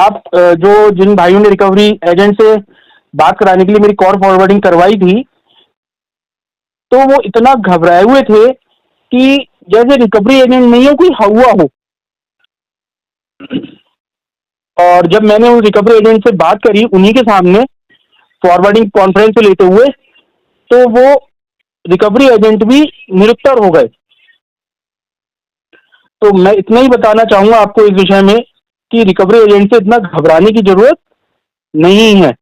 आप जो जिन भाइयों ने रिकवरी एजेंट से बात कराने के लिए मेरी कॉल फॉरवर्डिंग करवाई थी, तो वो इतना घबराए हुए थे कि जैसे रिकवरी एजेंट नहीं हो, कोई हौवा हो। और जब मैंने उन रिकवरी एजेंट से बात करी उन्हीं के सामने फॉरवर्डिंग कॉन्फ्रेंस से लेते हुए, तो वो रिकवरी एजेंट भी निरुत्तर हो गए। तो मैं इतना ही बताना चाहूंगा आपको इस विषय में कि रिकवरी एजेंट से इतना घबराने की जरूरत नहीं है।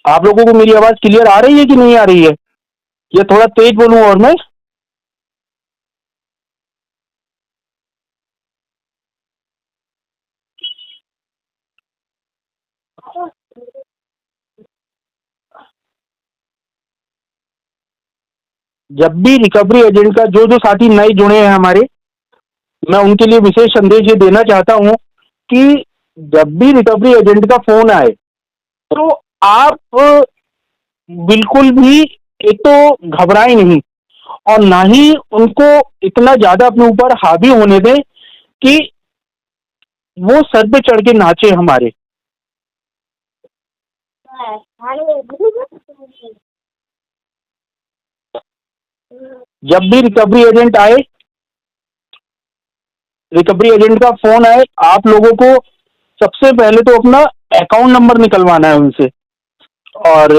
आप लोगों को मेरी आवाज क्लियर आ रही है कि नहीं आ रही है, या थोड़ा तेज बोलूं और मैं? जब भी रिकवरी एजेंट का जो जो साथी नए जुड़े हैं हमारे, मैं उनके लिए विशेष संदेश ये देना चाहता हूं कि जब भी रिकवरी एजेंट का फोन आए, तो आप बिल्कुल भी एक तो घबराएं नहीं, और ना ही उनको इतना ज्यादा अपने ऊपर हावी होने दें कि वो सर पे चढ़ के नाचे हमारे। जब भी रिकवरी एजेंट का फोन आए, आप लोगों को सबसे पहले तो अपना अकाउंट नंबर निकलवाना है उनसे। और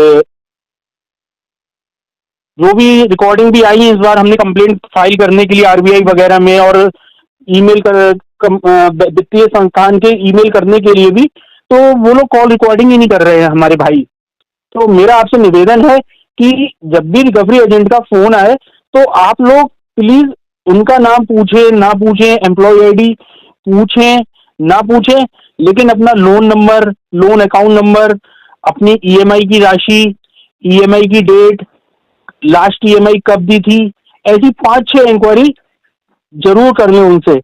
जो भी रिकॉर्डिंग भी आई है इस बार, हमने कंप्लेंट फाइल करने के लिए आरबीआई वगैरह में, और ईमेल कर वित्तीय संस्थान के ईमेल करने के लिए भी, तो वो लोग कॉल रिकॉर्डिंग ही नहीं कर रहे हैं हमारे भाई। तो मेरा आपसे निवेदन है कि जब भी रिकवरी एजेंट का फोन आए, तो आप लोग प्लीज उनका नाम पूछे ना पूछे, एम्प्लॉय आईडी पूछें ना पूछें, लेकिन अपना loan number, loan account number, अपनी ईएमआई की राशि, ईएमआई की डेट, लास्ट ईएमआई कब दी थी, ऐसी 5-6 इंक्वायरी जरूर कर लें उनसे।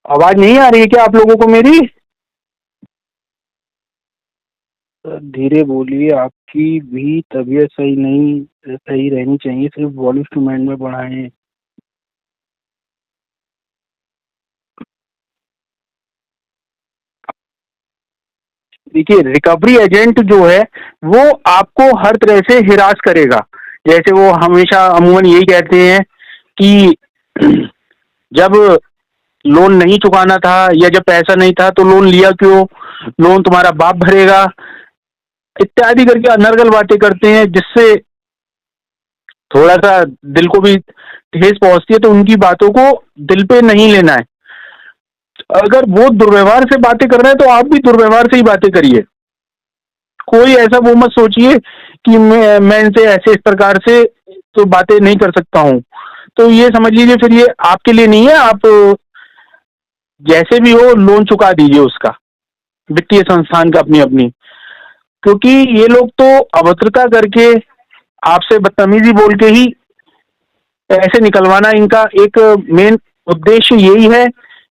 आवाज नहीं आ रही है क्या आप लोगों को मेरी? धीरे बोलिए, आपकी भी तबीयत सही रहनी चाहिए, सिर्फ वॉल्यूम टू माइंड में बढ़ाएं। देखिए, रिकवरी एजेंट जो है वो आपको हर तरह से हिरास करेगा। जैसे वो हमेशा अमूमन यही कहते हैं कि जब लोन नहीं चुकाना था या जब पैसा नहीं था तो लोन लिया क्यों, लोन तुम्हारा बाप भरेगा, इत्यादि करके अनर्गल बातें करते हैं, जिससे थोड़ा सा दिल को भी ठेस पहुंचती है। तो उनकी बातों को दिल पे नहीं लेना है। अगर वो दुर्व्यवहार से बातें कर रहे हैं, तो आप भी दुर्व्यवहार से ही बातें करिए। कोई ऐसा वो मत सोचिए कि मैं इनसे ऐसे इस प्रकार से तो बातें नहीं कर सकता हूँ। तो ये समझ लीजिए फिर ये आपके लिए नहीं है। आप जैसे भी हो लोन चुका दीजिए उसका, वित्तीय संस्थान का अपनी अपनी। क्योंकि ये लोग तो अभद्रता करके, आपसे बदतमीजी बोल के ही पैसे निकलवाना इनका एक मेन उद्देश्य यही है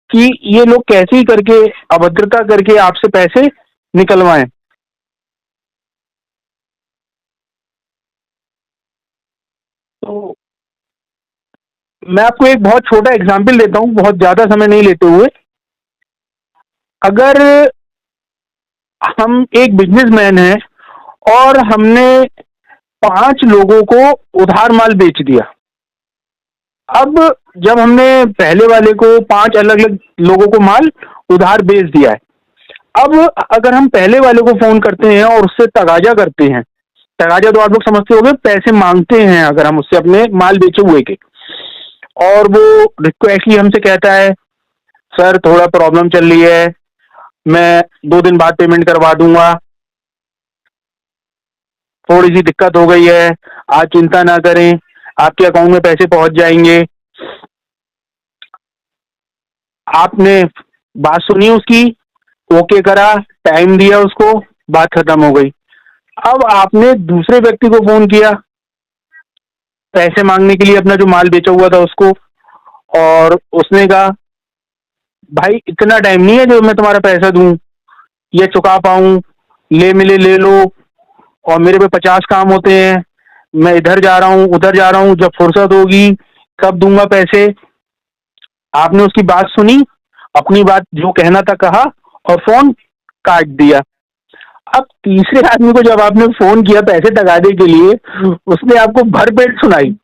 कि ये लोग कैसे ही करके अभद्रता करके आपसे पैसे निकलवाएं। तो मैं आपको एक बहुत छोटा एग्जाम्पल देता हूँ, बहुत ज्यादा समय नहीं लेते हुए। अगर हम एक बिजनेसमैन हैं और हमने 5 लोगों को उधार माल बेच दिया। अब जब हमने पहले वाले को 5 अलग अलग लोगों को माल उधार बेच दिया है, अब अगर हम पहले वाले को फोन करते हैं और उससे तगाजा करते हैं, तगाजा तो आप लोग समझते होंगे, पैसे मांगते हैं अगर हम उससे अपने माल बेचे हुए के, और वो रिक्वेस्टली हमसे कहता है सर थोड़ा प्रॉब्लम चल रही है, मैं 2 दिन बाद पेमेंट करवा दूंगा, थोड़ी सी दिक्कत हो गई है, आज चिंता ना करें, आपके अकाउंट में पैसे पहुंच जाएंगे। आपने बात सुनी उसकी, ओके करा, टाइम दिया उसको, बात खत्म हो गई। अब आपने दूसरे व्यक्ति को फोन किया पैसे मांगने के लिए, अपना जो माल बेचा हुआ था उसको, और उसने कहा भाई इतना टाइम नहीं है जो मैं तुम्हारा पैसा दूं या चुका पाऊं, ले मिले ले लो, और मेरे पे 50 काम होते हैं, मैं इधर जा रहा हूँ उधर जा रहा हूँ, जब फुर्सत होगी कब दूंगा पैसे। आपने उसकी बात सुनी, अपनी बात जो कहना था कहा, और फोन काट दिया। अब तीसरे आदमी को जब आपने फोन किया पैसे टकाने के लिए, उसने आपको भरपेट सुनाई,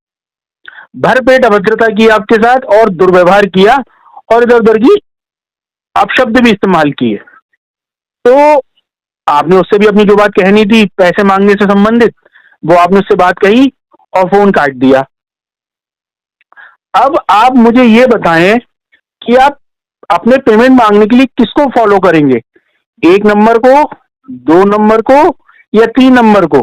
भरपेट अभद्रता की आपके साथ और दुर्व्यवहार किया, और इधर उधर की अपशब्द भी इस्तेमाल किए। तो आपने उससे भी अपनी जो बात कहनी थी पैसे मांगने से संबंधित, वो आपने उससे बात कही और फोन काट दिया। अब आप मुझे ये बताएं कि आप अपने पेमेंट मांगने के लिए किसको फॉलो करेंगे, एक नंबर को, दो नंबर को, या तीन नंबर को?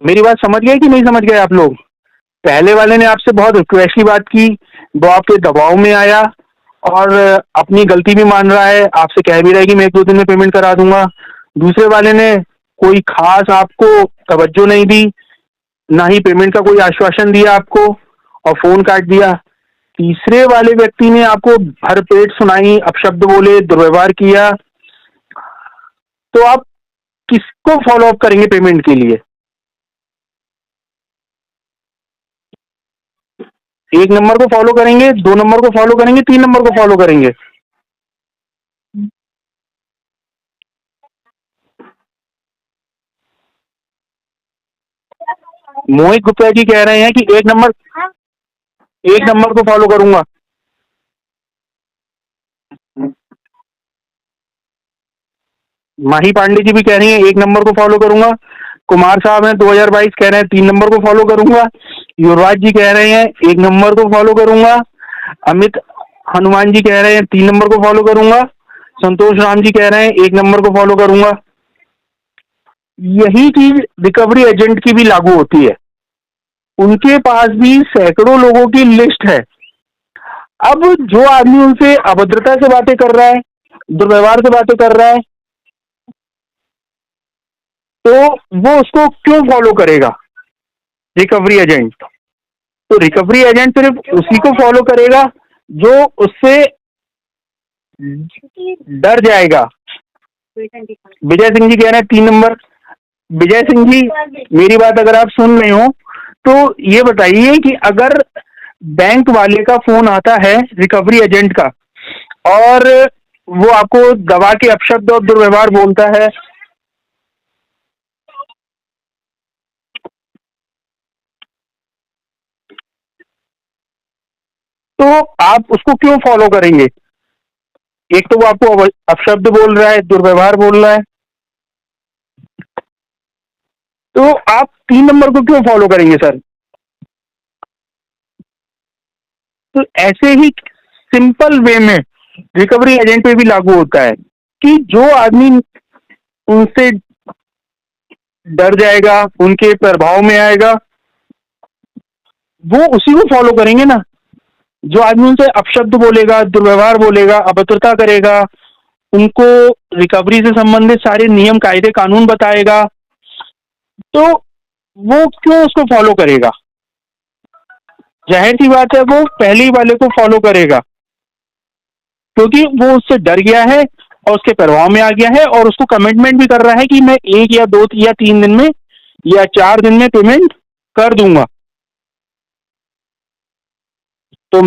मेरी बात समझ गए कि नहीं समझ गए आप लोग? पहले वाले ने आपसे बहुत रिक्वेस्ट की बात की, वो आपके दबाव में आया और अपनी गलती भी मान रहा है, आपसे कह भी रहा है कि मैं एक दो दिन में पेमेंट करा दूंगा। दूसरे वाले ने कोई खास आपको तवज्जो नहीं दी, ना ही पेमेंट का कोई आश्वासन दिया आपको, और फोन काट दिया। तीसरे वाले व्यक्ति ने आपको भरपेट सुनाई, अपशब्द बोले, दुर्व्यवहार किया। तो आप किसको फॉलो अप करेंगे पेमेंट के लिए? एक नंबर को फॉलो करेंगे, दो नंबर को फॉलो करेंगे, तीन नंबर को फॉलो करेंगे? मोहित गुप्ता जी कह रहे हैं कि एक नंबर को फॉलो करूंगा। माही पांडे जी भी कह रही हैं एक नंबर को फॉलो करूंगा। कुमार साहब हैं 2022 कह रहे हैं तीन नंबर को फॉलो करूंगा। युवराज जी कह रहे हैं एक नंबर को फॉलो करूंगा। अमित हनुमान जी कह रहे हैं तीन नंबर को फॉलो करूंगा। संतोष राम जी कह रहे हैं एक नंबर को फॉलो करूंगा। यही चीज रिकवरी एजेंट की भी लागू होती है, उनके पास भी सैकड़ों लोगों की लिस्ट है। अब जो आदमी उनसे अभद्रता से बातें कर रहा है, दुर्व्यवहार से बातें कर रहा है, तो वो उसको क्यों फॉलो करेगा? रिकवरी एजेंट, तो रिकवरी एजेंट सिर्फ उसी को फॉलो करेगा जो उससे डर जाएगा। विजय सिंह जी कह रहे हैं तीन नंबर। विजय सिंह जी, मेरी बात अगर आप सुन रहे हो तो ये बताइए कि अगर बैंक वाले का फोन आता है रिकवरी एजेंट का, और वो आपको दबा के अपशब्द और दुर्व्यवहार बोलता है, तो आप उसको क्यों फॉलो करेंगे? एक तो वो आपको अपशब्द बोल रहा है, दुर्व्यवहार बोल रहा है, तो आप तीन नंबर को क्यों फॉलो करेंगे सर? तो ऐसे ही सिंपल वे में रिकवरी एजेंट पे भी लागू होता है कि जो आदमी उनसे डर जाएगा, उनके प्रभाव में आएगा, वो उसी को फॉलो करेंगे ना। जो आदमी उनसे अपशब्द बोलेगा, दुर्व्यवहार बोलेगा, अभद्रता करेगा, उनको रिकवरी से संबंधित सारे नियम कायदे कानून बताएगा, तो वो क्यों उसको फॉलो करेगा? जाहिर सी बात है वो पहले वाले को फॉलो करेगा, क्योंकि वो उससे डर गया है और उसके प्रभाव में आ गया है, और उसको कमिटमेंट भी कर रहा है कि मैं एक या दो या तीन दिन में या 4 दिन में पेमेंट कर दूंगा। तो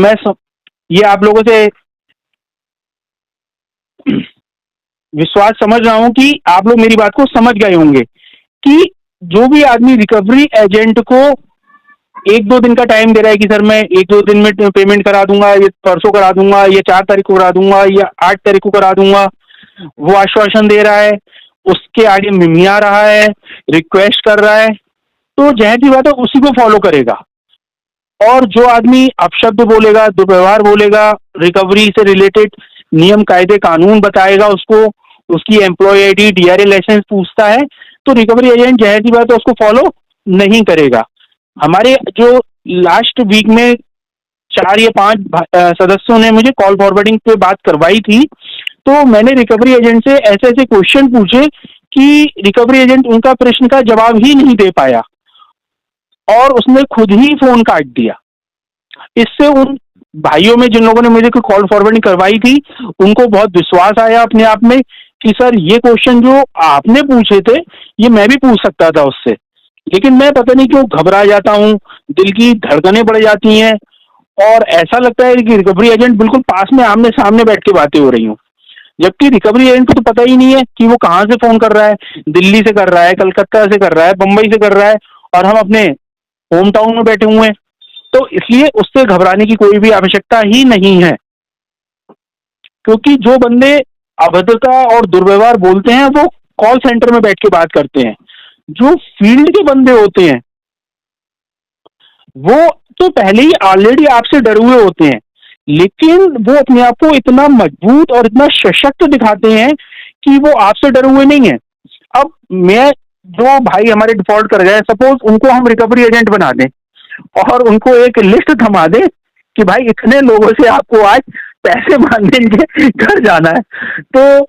ये आप लोगों से विश्वास समझ रहा हूं कि आप लोग मेरी बात को समझ गए होंगे कि जो भी आदमी रिकवरी एजेंट को एक दो दिन का टाइम दे रहा है कि सर मैं एक दो दिन में पेमेंट करा दूंगा, ये परसों करा दूंगा, ये 4 तारीख को करा दूंगा, या 8 तारीख को करा दूंगा, वो आश्वासन दे रहा है, उसके आगे मिमिया रहा है, रिक्वेस्ट कर रहा है, तो जाहिर सी बात है उसी को फॉलो करेगा। और जो आदमी अपशब्द बोलेगा, दुर्व्यवहार बोलेगा, रिकवरी से रिलेटेड नियम कायदे कानून बताएगा उसको, उसकी एम्प्लॉय आईडी डीआरए लाइसेंस पूछता है, तो रिकवरी एजेंट जाहिर सी बात है उसको फॉलो नहीं करेगा। हमारे जो लास्ट वीक में 4 या 5 सदस्यों ने मुझे कॉल फॉरवर्डिंग पे बात करवाई थी, तो मैंने रिकवरी एजेंट से ऐसे ऐसे क्वेश्चन पूछे कि रिकवरी एजेंट उनका प्रश्न का जवाब ही नहीं दे पाया और उसने खुद ही फोन काट दिया। इससे उन भाइयों में जिन लोगों ने मुझे कोई कॉल फॉरवर्डिंग करवाई थी उनको बहुत विश्वास आया अपने आप में कि सर ये क्वेश्चन जो आपने पूछे थे ये मैं भी पूछ सकता था उससे, लेकिन मैं पता नहीं क्यों घबरा जाता हूँ, दिल की धड़कनें बढ़ जाती हैं और ऐसा लगता है कि रिकवरी एजेंट बिल्कुल पास में आमने सामने बैठ के बातें हो रही हूँ, जबकि रिकवरी एजेंट को तो पता ही नहीं है कि वो कहाँ से फोन कर रहा है, दिल्ली से कर रहा है, कलकत्ता से कर रहा है, बंबई से कर रहा है और हम अपने होम टाउन में बैठे हुए हैं। तो इसलिए उससे घबराने की कोई भी आवश्यकता ही नहीं है, क्योंकि जो बंदे अभद्रता और दुर्व्यवहार बोलते हैं वो कॉल सेंटर में बैठ के बात करते हैं। जो फील्ड के बंदे होते हैं वो तो पहले ही ऑलरेडी आपसे डरे हुए होते हैं, लेकिन वो अपने आप को इतना मजबूत और इतना सशक्त दिखाते हैं कि वो आपसे डरे हुए नहीं है। अब मैं जो भाई हमारे डिफॉल्ट कर गए, सपोज उनको हम रिकवरी एजेंट बना दें और उनको एक लिस्ट थमा दे कि भाई इतने लोगों से आपको आज पैसे मांगने के घर जाना है, तो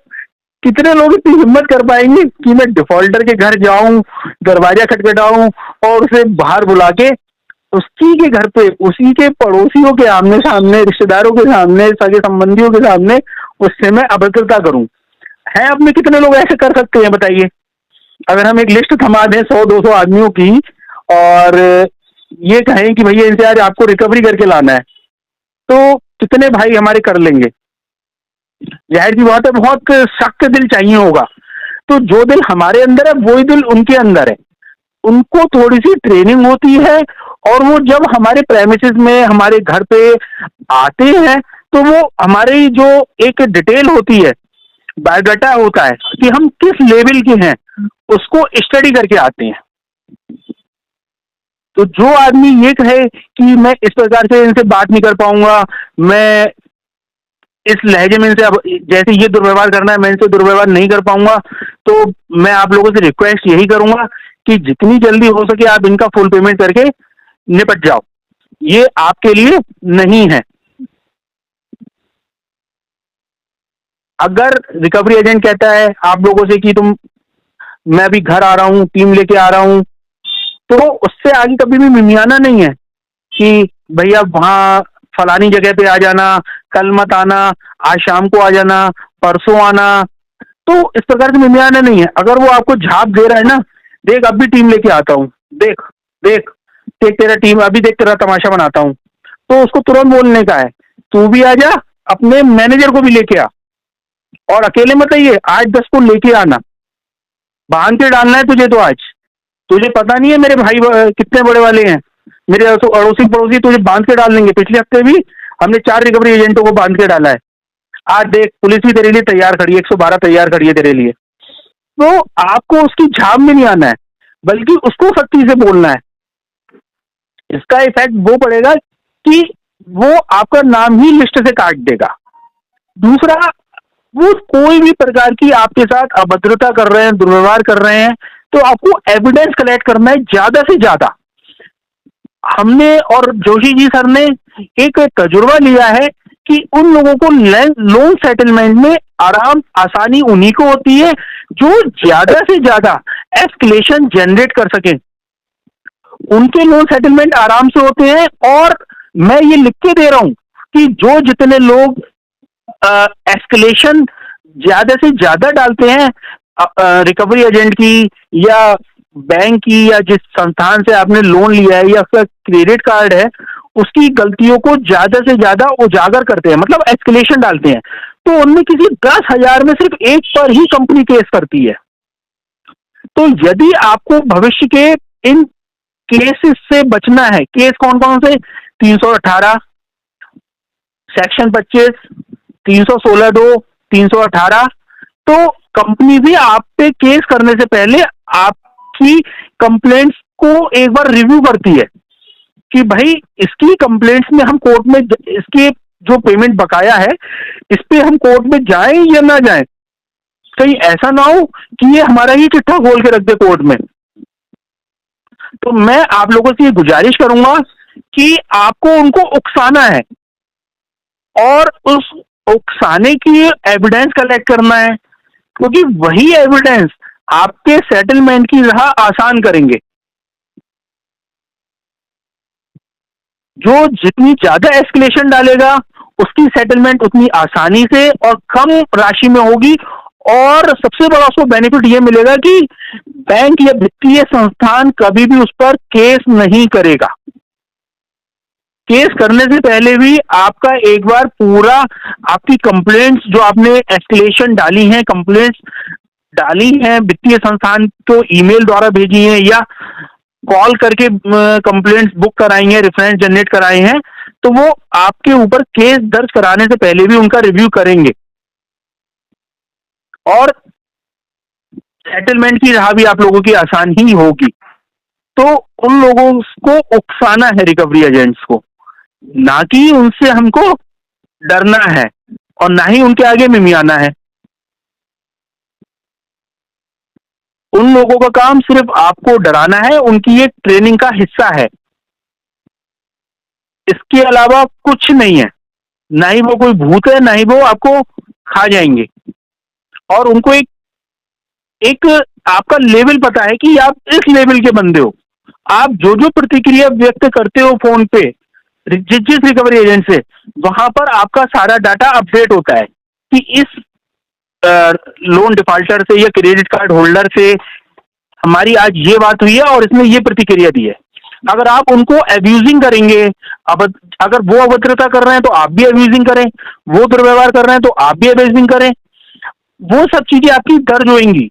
कितने लोग इतनी हिम्मत कर पाएंगे कि मैं डिफॉल्टर के घर जाऊं, दरवाजा खटखटाऊं और उसे बाहर बुला के उसकी के घर पे उसी के पड़ोसियों के आमने सामने, रिश्तेदारों के सामने, सगे संबंधियों के सामने उससे मैं अभद्रता करूं? है अब में कितने लोग ऐसे कर सकते हैं बताइए? अगर हम एक लिस्ट थमा दें 100-200 आदमियों की और ये कहें कि भैया इनसे आज आपको रिकवरी करके लाना है, तो कितने भाई हमारे कर लेंगे? जाहिर सी बात है बहुत सख्त दिल चाहिए होगा। तो जो दिल हमारे अंदर है वही दिल उनके अंदर है। उनको थोड़ी सी ट्रेनिंग होती है और वो जब हमारे प्रेमिसेस में हमारे घर पे आते हैं तो वो हमारी जो एक डिटेल होती है, बायोडाटा होता है कि हम किस लेवल के हैं, उसको स्टडी करके आते हैं। तो जो आदमी ये कहे कि मैं इस प्रकार से इनसे बात नहीं कर पाऊंगा, मैं इस लहजे में इनसे अब जैसे ये दुर्व्यवहार करना है मैं इनसे दुर्व्यवहार नहीं कर पाऊंगा, तो मैं आप लोगों से रिक्वेस्ट यही करूंगा कि जितनी जल्दी हो सके आप इनका फुल पेमेंट करके निपट जाओ, ये आपके लिए नहीं है। अगर रिकवरी एजेंट कहता है आप लोगों से कि तुम मैं अभी घर आ रहा हूं, टीम लेके आ रहा हूं, तो उससे आगे कभी भी मिमियाना नहीं है कि भैया वहां फलानी जगह पे आ जाना, कल मत आना, आज शाम को आ जाना, परसों आना। तो इस प्रकार से मिमियाना नहीं है। अगर वो आपको झाप दे रहा है ना, देख अब भी टीम लेके आता हूँ, देख देख देख तेरा टीम अभी देख तेरा तमाशा बनाता हूँ, तो उसको तुरंत बोलने का है तू भी आ जा, अपने मैनेजर को भी लेके आ और अकेले मत आइए, 8-10 को लेके आना, बांध के डालना है तुझे। तो आज तुझे पता नहीं है मेरे भाई कितने बड़े वाले हैं, मेरे अड़ोसी पड़ोसी तुझे बांध के डाल देंगे। पिछले हफ्ते भी हमने 4 रिकवरी एजेंटों को बांध के डाला है। आज देख पुलिस भी तेरे लिए तैयार खड़ी है, 112 तैयार खड़ी है तेरे लिए। तो आपको उसकी झाप में नहीं आना है, बल्कि उसको सख्ती से बोलना है। इसका इफेक्ट वो पड़ेगा कि वो आपका नाम ही लिस्ट से काट देगा। दूसरा, वो कोई भी प्रकार की आपके साथ अभद्रता कर रहे हैं, दुर्व्यवहार कर रहे हैं, तो आपको एविडेंस कलेक्ट करना है ज्यादा से ज्यादा। हमने और जोशी जी सर ने एक तजुर्बा लिया है कि उन लोगों को लोन सेटलमेंट में आसानी उन्हीं को होती है जो ज्यादा से ज्यादा एस्केलेशन जनरेट कर सके। उनके लोन सेटलमेंट आराम से होते हैं और मैं ये लिख के दे रहा हूं कि जो जितने लोग एस्केलेशन ज्यादा से ज्यादा डालते हैं रिकवरी एजेंट की या बैंक की या जिस संस्थान से आपने लोन लिया है या उसका क्रेडिट कार्ड है, उसकी गलतियों को ज्यादा से ज्यादा उजागर करते हैं, मतलब एस्केलेशन डालते हैं, तो उनमें किसी 10,000 में सिर्फ एक पर ही कंपनी केस करती है। तो यदि आपको भविष्य के इन केसेस से बचना है, केस कौन कौन से? 318, सेक्शन 25, 316(2), 318। तो कंपनी भी आप पे केस करने से पहले आपकी कंप्लेंट्स को एक बार रिव्यू करती है कि भाई इसकी कंप्लेंट्स में हम कोर्ट में इसके जो पेमेंट बकाया है इस पे हम कोर्ट में जाएं या ना जाएं, कहीं ऐसा ना हो कि ये हमारा ही चिट्ठा खोल के रख दे कोर्ट में। तो मैं आप लोगों से ये गुजारिश करूंगा कि आपको उनको उकसाना है और उस उकसाने की एविडेंस कलेक्ट करना है, क्योंकि वही एविडेंस आपके सेटलमेंट की राह आसान करेंगे। जो जितनी ज्यादा एस्केलेशन डालेगा उसकी सेटलमेंट उतनी आसानी से और कम राशि में होगी, और सबसे बड़ा उसको बेनिफिट ये मिलेगा कि बैंक या वित्तीय संस्थान कभी भी उस पर केस नहीं करेगा। केस करने से पहले भी आपका एक बार पूरा आपकी कंप्लेंट्स जो आपने एस्केलेशन डाली हैं, कंप्लेंट्स डाली हैं, वित्तीय संस्थान को ईमेल द्वारा भेजी हैं या कॉल करके कंप्लेंट्स बुक कराई हैं, रेफरेंस जनरेट कराए हैं, तो वो आपके ऊपर केस दर्ज कराने से पहले भी उनका रिव्यू करेंगे और सेटलमेंट की राह भी आप लोगों की आसान ही होगी। तो उन लोगों को उकसाना है रिकवरी एजेंट्स को, ना कि उनसे हमको डरना है और ना ही उनके आगे मिमियाना है। उन लोगों का काम सिर्फ आपको डराना है, उनकी एक ट्रेनिंग का हिस्सा है, इसके अलावा कुछ नहीं है। ना ही वो कोई भूत है, ना ही वो आपको खा जाएंगे। और उनको एक एक आपका लेवल पता है कि आप इस लेवल के बंदे हो। आप जो जो प्रतिक्रिया व्यक्त करते हो फोन पे जिस रिकवरी एजेंट से, वहां पर आपका सारा डाटा अपडेट होता है कि इस लोन डिफाल्टर से या क्रेडिट कार्ड होल्डर से हमारी आज ये बात हुई है और इसने ये प्रतिक्रिया दी है। अगर आप उनको अब्यूजिंग करेंगे, अब अगर वो अभद्रता कर रहे हैं तो आप भी अब्यूजिंग करें, वो दुर्व्यवहार कर रहे हैं तो आप भी अब्यूजिंग करें, वो सब चीजें आपकी दर्ज होंगी।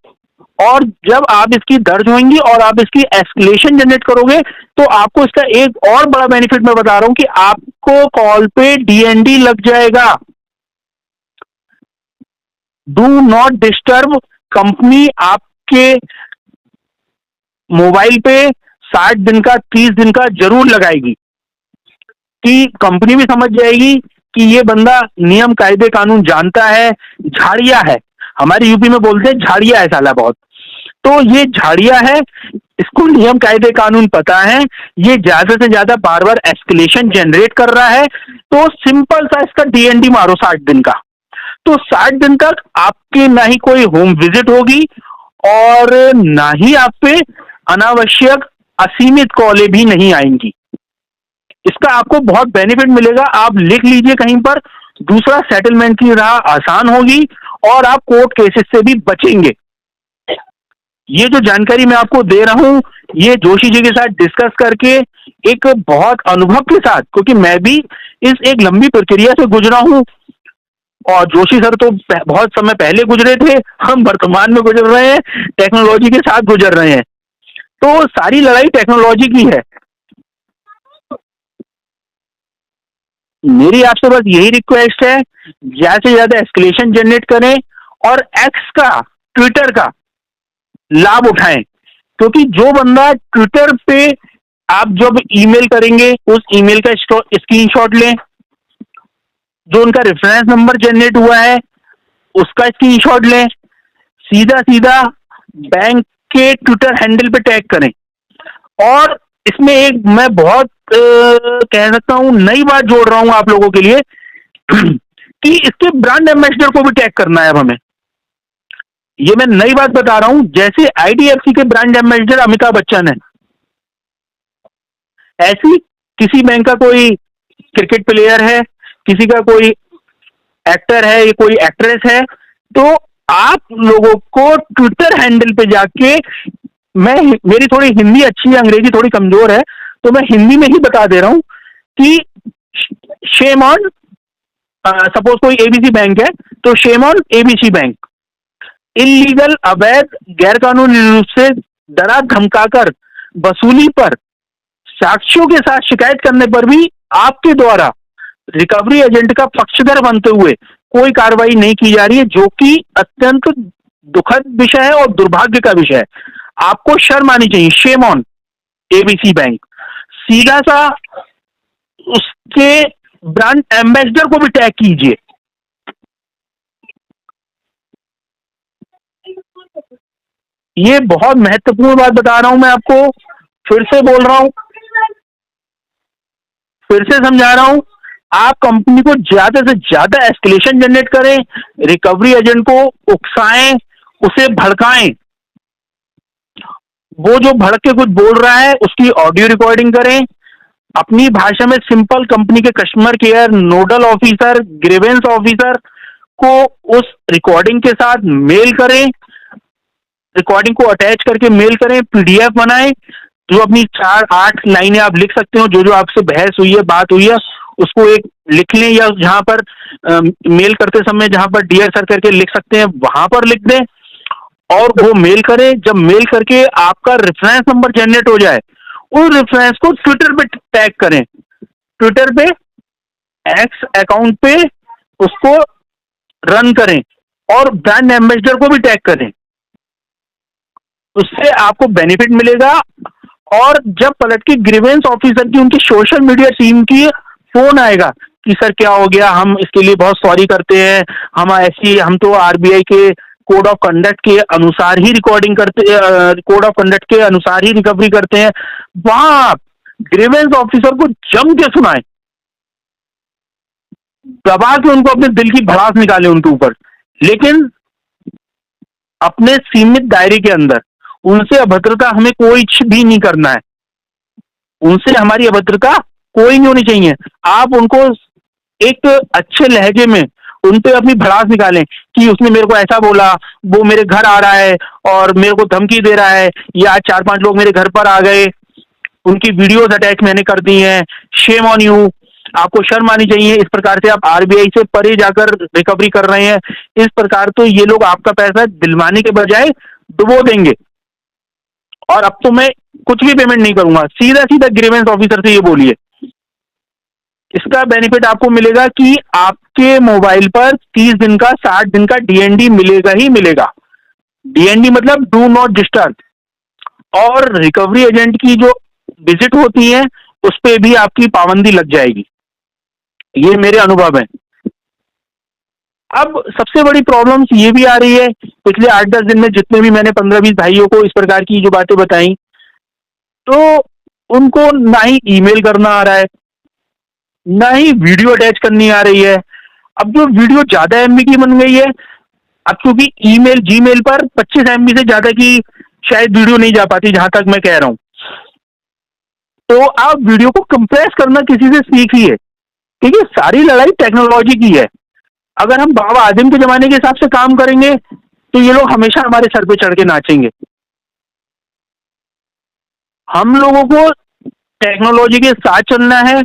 और जब आप इसकी दर्ज होंगी और आप इसकी एस्केलेशन जनरेट करोगे तो आपको इसका एक और बड़ा बेनिफिट मैं बता रहा हूं कि आपको कॉल पे डीएनडी लग जाएगा, डू नॉट डिस्टर्ब। कंपनी आपके मोबाइल पे 60 दिन का 30 दिन का जरूर लगाएगी कि कंपनी भी समझ जाएगी कि ये बंदा नियम कायदे कानून जानता है, झाड़िया है। हमारे यूपी में बोलते हैं झाड़िया है साला बहुत। तो ये झाड़िया है, इसको नियम कायदे कानून पता है, ये ज्यादा से ज्यादा बार बार एस्केलेशन जनरेट कर रहा है, तो सिंपल सा इसका डीएनडी मारो 60 दिन का। तो 60 दिन तक आपकी ना ही कोई होम विजिट होगी और ना ही आप पे अनावश्यक असीमित कॉलें भी नहीं आएंगी। इसका आपको बहुत बेनिफिट मिलेगा। आप लिख लीजिए कहीं पर, दूसरा सेटलमेंट की राह आसान होगी और आप कोर्ट केसेस से भी बचेंगे। ये जो जानकारी मैं आपको दे रहा हूं, ये जोशी जी के साथ डिस्कस करके एक बहुत अनुभव के साथ, क्योंकि मैं भी इस एक लंबी प्रक्रिया से गुजरा हूं और जोशी सर तो बहुत समय पहले गुजरे थे, हम वर्तमान में गुजर रहे हैं, टेक्नोलॉजी के साथ गुजर रहे हैं। तो सारी लड़ाई टेक्नोलॉजी की है। मेरी आपसे बस यही रिक्वेस्ट है, ज्यादा से ज्यादा एस्केलेशन जनरेट करें और एक्स का, ट्विटर का लाभ उठाएं। क्योंकि जो बंदा ट्विटर पे आप जब ईमेल करेंगे उस ईमेल का स्क्रीनशॉट लें, जो उनका रेफरेंस नंबर जनरेट हुआ है उसका स्क्रीनशॉट लें, सीधा सीधा बैंक के ट्विटर हैंडल पे टैग करें। और इसमें एक मैं बहुत कह सकता हूं नई बात जोड़ रहा हूं आप लोगों के लिए कि इसके ब्रांड एम्बेसडर को भी टैग करना है अब हमें। ये मैं नई बात बता रहा हूं, जैसे आईडीएफसी के ब्रांड एम्बेसडर अमिताभ बच्चन है, ऐसी किसी बैंक का कोई क्रिकेट प्लेयर है, किसी का कोई एक्टर है या कोई एक्ट्रेस है, तो आप लोगों को ट्विटर हैंडल पे जाके, मेरी थोड़ी हिंदी अच्छी है, अंग्रेजी थोड़ी कमजोर है, तो मैं हिंदी में ही बता दे रहा हूं कि शेम ऑन, सपोज कोई एबीसी बैंक है तो shame on ABC bank. Illegal, अवैध, गैर कानूनी रूप से डरा धमकाकर वसूली पर साक्ष्यों के साथ शिकायत करने पर भी आपके द्वारा रिकवरी एजेंट का पक्षधर बनते हुए कोई कार्रवाई नहीं की जा रही है, जो कि अत्यंत दुखद विषय है और दुर्भाग्य का विषय है। आपको शर्म आनी चाहिए। Shame on ABC bank. सीधा सा उसके ब्रांड एम्बेसडर को भी टैग कीजिए। ये बहुत महत्वपूर्ण बात बता रहा हूं मैं आपको, फिर से बोल रहा हूं, फिर से समझा रहा हूं आप कंपनी को ज्यादा से ज्यादा एस्केलेशन जनरेट करें, रिकवरी एजेंट को उकसाएं, उसे भड़काएं, वो जो भड़क के कुछ बोल रहा है उसकी ऑडियो रिकॉर्डिंग करें, अपनी भाषा में सिंपल कंपनी के customer care, nodal officer, grievance officer को उस रिकॉर्डिंग के साथ मेल करें, रिकॉर्डिंग को अटैच करके मेल करें, पीडीएफ बनाएं, जो अपनी 4-8 लाइनें आप लिख सकते हो, जो जो आपसे बहस हुई है, बात हुई है, उसको एक लिख लें, या जहां पर मेल करते समय जहां पर डियर सर करके लिख सकते हैं वहां पर लिख दें और वो मेल करें। जब मेल करके आपका रेफरेंस नंबर जनरेट हो जाए, उस रेफरेंस को ट्विटर पे टैग करें, ट्विटर पे, एक्स अकाउंट पे उसको रन करें और ब्रांड एम्बेसडर को भी टैग करें। उससे आपको बेनिफिट मिलेगा। और जब पलट के ग्रीवेंस ऑफिसर की, उनकी सोशल मीडिया टीम की फोन आएगा कि सर क्या हो गया, हम इसके लिए बहुत सॉरी करते हैं, हम तो आरबीआई के कोड ऑफ कंडक्ट के अनुसार ही रिकॉर्डिंग करते, कोड ऑफ कंडक्ट के अनुसार ही रिकवरी करते हैं, वहां आप ग्रीवेंस ऑफिसर को जम के सुनाएं, दबा के उनको अपने दिल की भड़ास निकाले उनके ऊपर, लेकिन अपने सीमित दायरे के अंदर। उनसे अभद्रता हमें कोई भी नहीं करना है, उनसे हमारी अभद्रता कोई नहीं होनी चाहिए। आप उनको एक अच्छे लहजे में उन पे अपनी भड़ास निकालें कि उसने मेरे को ऐसा बोला, वो मेरे घर आ रहा है और मेरे को धमकी दे रहा है, या आज 4-5 लोग मेरे घर पर आ गए, उनकी वीडियोस अटैच मैंने कर दी हैं, शेम ऑन यू, आपको शर्म आनी चाहिए, इस प्रकार से आप आरबीआई से परे जाकर रिकवरी कर रहे हैं। इस प्रकार तो ये लोग आपका पैसा दिलवाने के बजाय डुबो देंगे, और अब तो मैं कुछ भी पेमेंट नहीं करूंगा, सीधा सीधा ग्रीवेंस ऑफिसर से ये बोलिए। इसका बेनिफिट आपको मिलेगा कि आपके मोबाइल पर 30 दिन का, 60 दिन का डीएनडी मिलेगा ही मिलेगा। डीएनडी मतलब डू नॉट डिस्टर्ब। और रिकवरी एजेंट की जो विजिट होती है उस पर भी आपकी पाबंदी लग जाएगी, ये मेरे अनुभव है। अब सबसे बड़ी प्रॉब्लम्स ये भी आ रही है, पिछले 8-10 दिन में जितने भी मैंने 15-20 भाइयों को इस प्रकार की जो बातें बताई, तो उनको ना ही ईमेल करना आ रहा है, ना ही वीडियो अटैच करनी आ रही है। अब जो वीडियो ज्यादा एमबी की बन गई है, अब क्योंकि ईमेल, जीमेल पर 25 एमबी से ज्यादा की शायद वीडियो नहीं जा पाती, जहां तक मैं कह रहा हूं। तो आप वीडियो को कंप्रेस करना किसी से सीखिए, क्योंकि सारी लड़ाई टेक्नोलॉजी की है। अगर हम बाबा आदम के जमाने के हिसाब से काम करेंगे तो ये लोग हमेशा हमारे सर पे चढ़ के नाचेंगे। हम लोगों को टेक्नोलॉजी के साथ चलना है।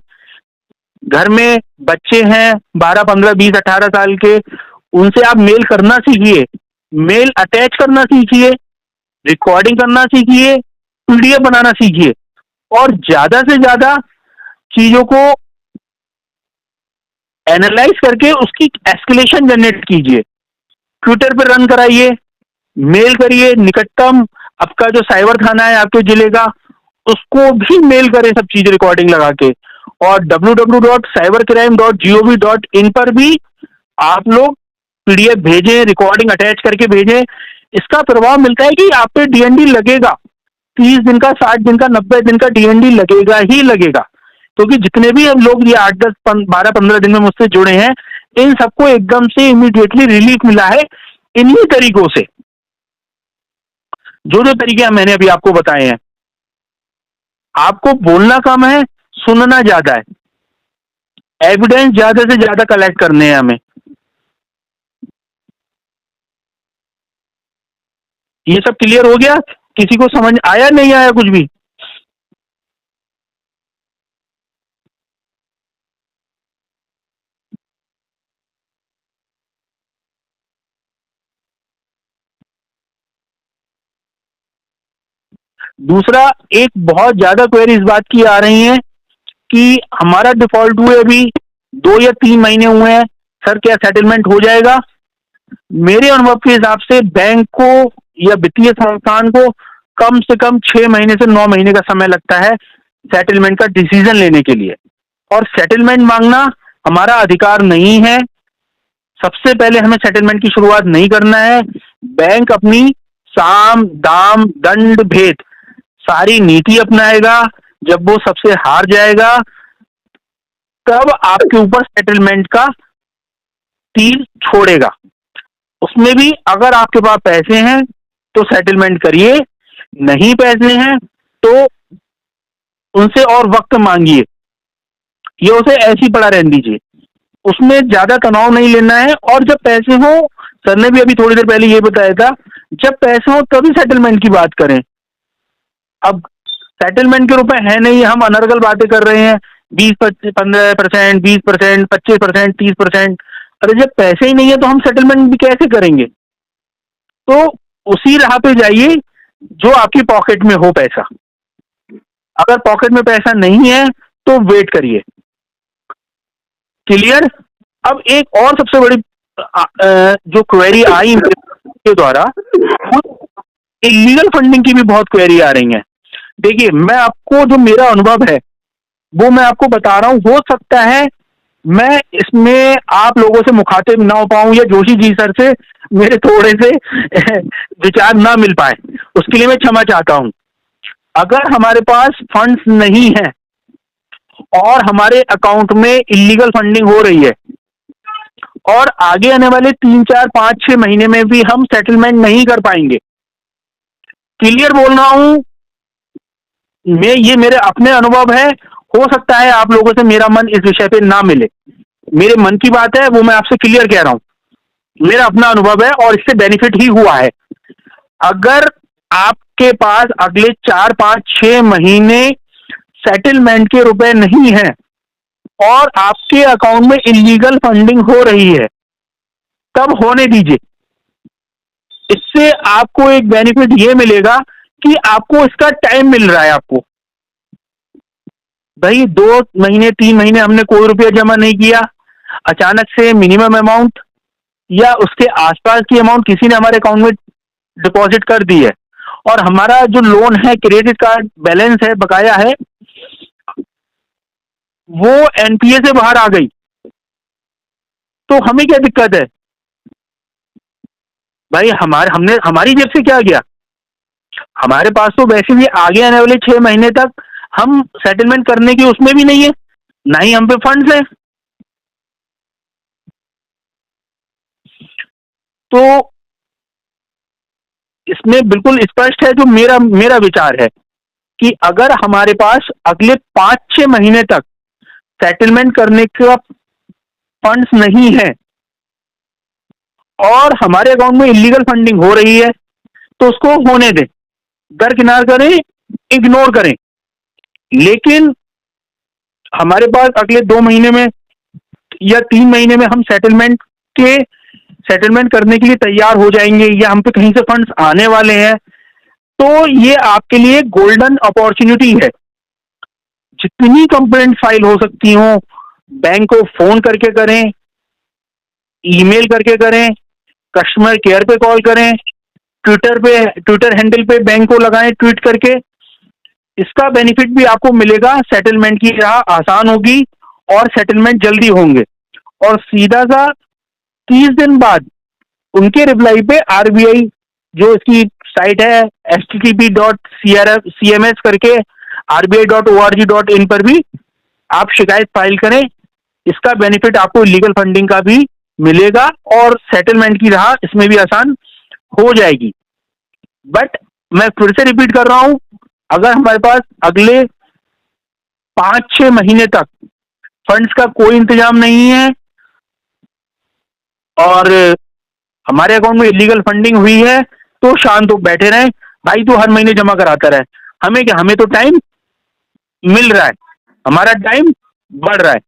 घर में बच्चे हैं 12, 15, 20, 18 साल के, उनसे आप मेल करना सीखिए, मेल अटैच करना सीखिए, रिकॉर्डिंग करना सीखिए, पीडीएफ बनाना सीखिए, और ज्यादा से ज्यादा चीजों को एनालाइज करके उसकी एस्केलेशन जनरेट कीजिए, ट्विटर पे रन कराइए, मेल करिए, निकटतम आपका जो साइबर थाना है आपके जिले का, उसको भी मेल करें सब चीज रिकॉर्डिंग लगा के। और www.cybercrime.gov.in पर भी आप लोग पीडीएफ भेजें, रिकॉर्डिंग अटैच करके भेजें। इसका प्रभाव मिलता है कि आप पे डीएनडी लगेगा, 30 दिन का, 60 दिन का, 90 दिन का डीएनडी लगेगा ही लगेगा। क्योंकि जितने भी हम लोग ये 8, 10, 12, 15 दिन में मुझसे जुड़े हैं, इन सबको एकदम से इमीडिएटली रिलीफ मिला है इन्हीं तरीकों से, जो जो तरीके मैंने अभी आपको बताए हैं। आपको बोलना कम है, सुनना ज्यादा है, एविडेंस ज्यादा से ज्यादा कलेक्ट करने हैं हमें। ये सब क्लियर हो गया? किसी को समझ आया, नहीं आया कुछ भी? दूसरा, एक बहुत ज्यादा क्वेरी इस बात की आ रही है कि हमारा डिफॉल्ट हुए अभी 2 या 3 महीने हुए हैं, सर क्या सेटलमेंट हो जाएगा? मेरे अनुभव के हिसाब से बैंक को या वित्तीय संस्थान को कम से कम 6 महीने से 9 महीने का समय लगता है सेटलमेंट का डिसीजन लेने के लिए। और सेटलमेंट मांगना हमारा अधिकार नहीं है। सबसे पहले हमें सेटलमेंट की शुरुआत नहीं करना है। बैंक अपनी साम, दाम, दंड, भेद सारी नीति अपनाएगा। जब वो सबसे हार जाएगा तब आपके ऊपर सेटलमेंट का तीर छोड़ेगा। उसमें भी अगर आपके पास पैसे हैं तो सेटलमेंट करिए, नहीं पैसे हैं तो उनसे और वक्त मांगिए, ये उसे ऐसी पड़ा रहने दीजिए, उसमें ज्यादा तनाव नहीं लेना है। और जब पैसे हो, सर ने भी अभी थोड़ी देर पहले ये बताया था, जब पैसे हो तभी सेटलमेंट की बात करें। अब सेटलमेंट के रुपए है नहीं, हम अनर्गल बातें कर रहे हैं, 15%, 20%, 25%, 30%। अरे जब पैसे ही नहीं है तो हम सेटलमेंट भी कैसे करेंगे? तो उसी राह पे जाइए जो आपकी पॉकेट में हो पैसा। अगर पॉकेट में पैसा नहीं है तो वेट करिए। क्लियर? अब एक और सबसे बड़ी जो क्वेरी आई के द्वारा, इलीगल फंडिंग की भी बहुत क्वेरी आ रही है। देखिए, मैं आपको जो मेरा अनुभव है वो मैं आपको बता रहा हूं। हो सकता है मैं इसमें आप लोगों से मुखातिब ना हो पाऊं, या जोशी जी सर से मेरे थोड़े से विचार ना मिल पाए, उसके लिए मैं क्षमा चाहता हूं। अगर हमारे पास फंड्स नहीं है और हमारे अकाउंट में इलीगल फंडिंग हो रही है और आगे आने वाले 3, 4, 5, 6 महीने में भी हम सेटलमेंट नहीं कर पाएंगे, क्लियर बोल रहा हूं मैं, ये मेरे अपने अनुभव है। हो सकता है आप लोगों से मेरा मन इस विषय पे ना मिले, मेरे मन की बात है वो मैं आपसे क्लियर कह रहा हूं, मेरा अपना अनुभव है और इससे बेनिफिट ही हुआ है। अगर आपके पास अगले 4, 5, 6 महीने सेटलमेंट के रुपए नहीं है और आपके अकाउंट में इलीगल फंडिंग हो रही है, तब होने दीजिए। इससे आपको एक बेनिफिट ये मिलेगा कि आपको इसका टाइम मिल रहा है। आपको भाई 2 महीने 3 महीने हमने कोई रुपया जमा नहीं किया, अचानक से मिनिमम अमाउंट या उसके आसपास की अमाउंट किसी ने हमारे अकाउंट में डिपॉजिट कर दी है और हमारा जो लोन है, क्रेडिट कार्ड बैलेंस है, बकाया है, वो एनपीए से बाहर आ गई, तो हमें क्या दिक्कत है भाई? हमारी जेब से क्या गया? हमारे पास तो वैसे भी आगे आने वाले 6 महीने तक हम सेटलमेंट करने की उसमें भी नहीं है, ना ही हम पे फंड्स है। तो इसमें बिल्कुल स्पष्ट है जो मेरा मेरा विचार है कि अगर हमारे पास अगले 5, 6 महीने तक सेटलमेंट करने का फंड्स नहीं है और हमारे अकाउंट में इलीगल फंडिंग हो रही है, तो उसको होने दें, दरकिनार करें, इग्नोर करें। लेकिन हमारे पास अगले 2 महीने में या 3 महीने में हम सेटलमेंट करने के लिए तैयार हो जाएंगे या हम पे कहीं से फंड्स आने वाले हैं, तो ये आपके लिए गोल्डन अपॉर्चुनिटी है। जितनी कंप्लेंट फाइल हो सकती हो, बैंक को फोन करके करें, ईमेल करके करें, कस्टमर केयर पे कॉल करें, ट्विटर हैंडल पे बैंक को लगाएं ट्वीट करके। इसका बेनिफिट भी आपको मिलेगा, सेटलमेंट की राह आसान होगी और सेटलमेंट जल्दी होंगे। और सीधा सा 30 दिन बाद उनके रिप्लाई पे आरबीआई जो इसकी साइट है http.cms करके rbi.org.in पर भी आप शिकायत फाइल करें। इसका बेनिफिट आपको लीगल फंडिंग का भी मिलेगा और सेटलमेंट की राह इसमें भी आसान हो जाएगी। बट मैं फिर से रिपीट कर रहा हूं, अगर हमारे पास अगले 5, 6 महीने तक फंड्स का कोई इंतजाम नहीं है और हमारे अकाउंट में इलीगल फंडिंग हुई है, तो शांत हो बैठे रहें भाई, तू हर महीने जमा कराता रहे, हमें क्या, हमें तो टाइम मिल रहा है, हमारा टाइम बढ़ रहा है।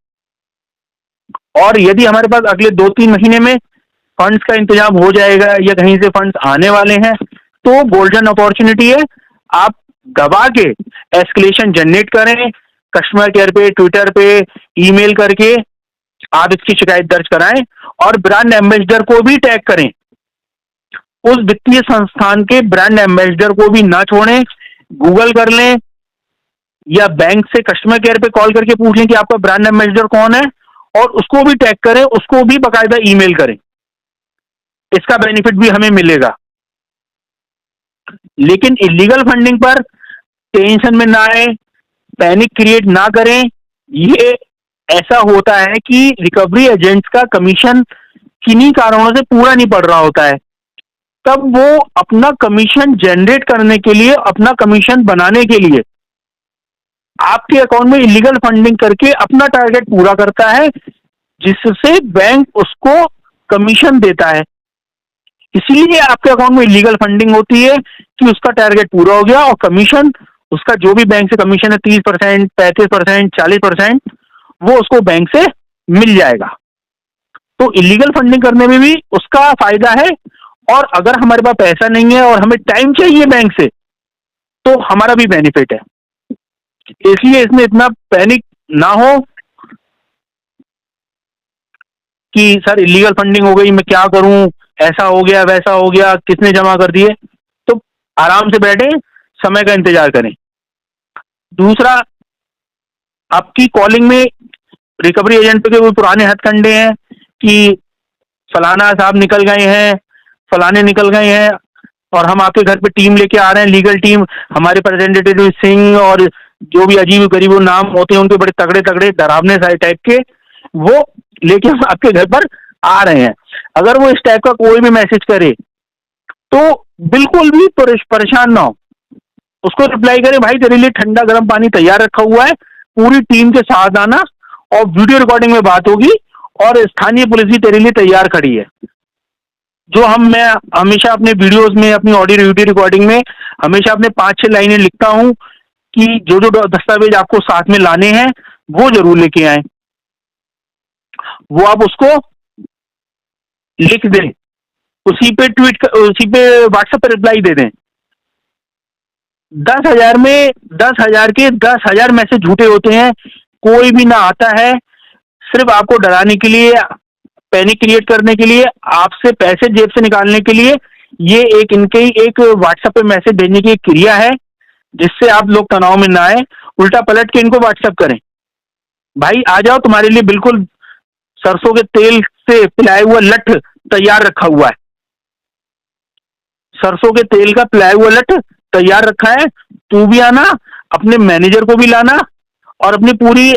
और यदि हमारे पास अगले 2, 3 महीने में फंड्स का इंतजाम हो जाएगा या कहीं से फंड्स आने वाले हैं, तो गोल्डन अपॉर्चुनिटी है, आप दबा के एस्केलेशन जनरेट करें, कस्टमर केयर पे, ट्विटर पे, ईमेल करके आप इसकी शिकायत दर्ज कराएं और ब्रांड एम्बेसडर को भी टैग करें। उस वित्तीय संस्थान के ब्रांड एम्बेसडर को भी ना छोड़ें, गूगल कर लें या बैंक से कस्टमर केयर पे कॉल करके पूछ लें कि आपका ब्रांड एम्बेसडर कौन है और उसको भी टैग करें, उसको भी बाकायदा ईमेल करें। इसका बेनिफिट भी हमें मिलेगा। लेकिन इलीगल फंडिंग पर टेंशन में ना आए, पैनिक क्रिएट ना करें। ये ऐसा होता है कि रिकवरी एजेंट्स का कमीशन किन्हीं कारणों से पूरा नहीं पड़ रहा होता है, तब वो अपना कमीशन जनरेट करने के लिए, अपना कमीशन बनाने के लिए आपके अकाउंट में इलीगल फंडिंग करके अपना टारगेट पूरा करता है, जिससे बैंक उसको कमीशन देता है। इसलिए आपके अकाउंट में इलीगल फंडिंग होती है कि उसका टारगेट पूरा हो गया और कमीशन, उसका जो भी बैंक से कमीशन है 30%, 35%, 40%, वो उसको बैंक से मिल जाएगा। तो इलीगल फंडिंग करने में भी उसका फायदा है, और अगर हमारे पास पैसा नहीं है और हमें टाइम चाहिए बैंक से, तो हमारा भी बेनिफिट है। इसलिए इसमें इतना पैनिक ना हो कि सर इलीगल फंडिंग हो गई, मैं क्या करूं, ऐसा हो गया, वैसा हो गया, किसने जमा कर दिए। तो आराम से बैठे, समय का इंतजार करें। दूसरा, आपकी कॉलिंग में रिकवरी एजेंट के वो पुराने हथकंडे हैं कि फलाना साहब निकल गए हैं, फलाने निकल गए हैं, और हम आपके घर पे टीम लेके आ रहे हैं, लीगल टीम, हमारे रिप्रेजेंटेटिव सिंह और जो भी अजीब गरीब नाम होते हैं उनके, बड़े तगड़े तगड़े डरावने सारे टाइप के, वो लेके हम आपके घर पर आ रहे हैं। अगर वो इस टाइप का कोई भी मैसेज करे तो बिल्कुल भी परेशान ना हो, उसको रिप्लाई करें, भाई तेरे लिए ठंडा गर्म पानी तैयार रखा हुआ है, पूरी टीम के साथ आना, और वीडियो रिकॉर्डिंग में बात होगी, और स्थानीय पुलिस भी तेरे लिए तैयार खड़ी है। जो मैं हमेशा अपने वीडियोस में, अपनी ऑडियो वीडियो रिकॉर्डिंग में हमेशा अपने 5-6 लाइनें लिखता हूं कि जो जो दस्तावेज आपको साथ में लाने हैं वो जरूर लेके आए। वो आप उसको लिख दें, उसी पे व्हाट्सएप पे रिप्लाई दे दें। 10,000 में 10,000 के 10,000 मैसेज झूठे होते हैं, कोई भी ना आता है सिर्फ आपको डराने के लिए, पैनिक क्रिएट करने के लिए, आपसे पैसे जेब से निकालने के लिए। ये एक इनके ही एक व्हाट्सएप पे मैसेज भेजने की एक क्रिया है, जिससे आप लोग तनाव में ना आए। उल्टा पलट के इनको व्हाट्सएप करें, भाई आ जाओ, तुम्हारे लिए बिल्कुल सरसों के तेल से पिलाया हुआ लठ तैयार रखा हुआ है, सरसों के तेल का पिलाया हुआ लठ तैयार रखा है, तू भी आना, अपने मैनेजर को भी लाना, और अपनी पूरी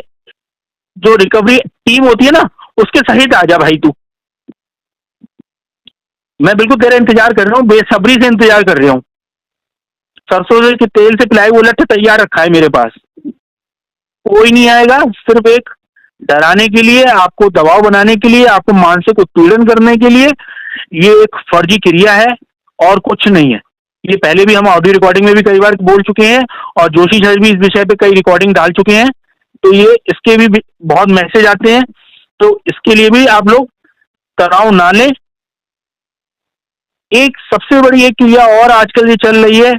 जो रिकवरी टीम होती है ना उसके सहित आ जा भाई तू। मैं बिल्कुल तेरा इंतजार कर रहा हूँ, बेसब्री से इंतजार कर रहा हूँ। सरसों के तेल से पिलाए वो लठ तैयार रखा है मेरे पास। कोई नहीं आएगा, सिर्फ एक डराने के लिए, आपको दबाव बनाने के लिए, आपको मानसिक उत्पीड़न करने के लिए ये एक फर्जी क्रिया है, और कुछ नहीं है। ये पहले भी हम ऑडियो रिकॉर्डिंग में भी कई बार बोल चुके हैं, और जोशी सर भी इस विषय पे कई रिकॉर्डिंग डाल चुके हैं। तो ये इसके भी बहुत मैसेज आते हैं, तो इसके लिए भी आप लोग तनाव ना लें। एक सबसे बड़ी एक क्रिया और आजकल ये चल रही है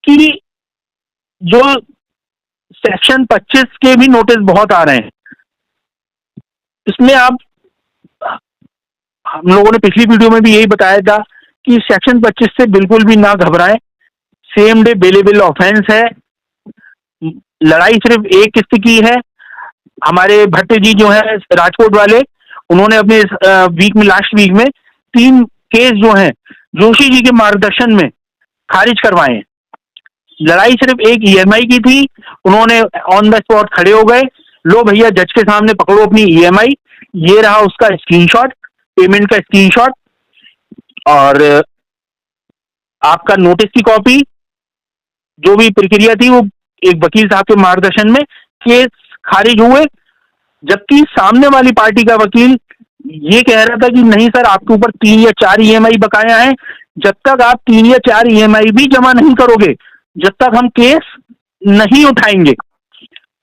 कि जो सेक्शन 25 के भी नोटिस बहुत आ रहे हैं। इसमें आप, हम लोगों ने पिछली वीडियो में भी यही बताया था कि सेक्शन 25 से बिल्कुल भी ना घबराएं। सेम डे बेलेबल ऑफेंस है। लड़ाई सिर्फ एक किस्त की है। हमारे भट्ट जी जो है राजकोट वाले, उन्होंने अपने वीक में, लास्ट वीक में 3 केस जो हैं जोशी जी के मार्गदर्शन में खारिज करवाए हैं। लड़ाई सिर्फ एक ईएमआई की थी। उन्होंने ऑन द स्पॉट खड़े हो गए, लो भैया जज के सामने पकड़ो अपनी ईएमआई, ये रहा उसका स्क्रीनशॉट, पेमेंट का स्क्रीनशॉट, और आपका नोटिस की कॉपी। जो भी प्रक्रिया थी वो एक वकील साहब के मार्गदर्शन में केस खारिज हुए। जबकि सामने वाली पार्टी का वकील ये कह रहा था कि नहीं सर, आपके ऊपर 3 या 4 ईएमआई बकाया है, जब तक आप 3 या 4 ईएमआई भी जमा नहीं करोगे, जब तक हम केस नहीं उठाएंगे।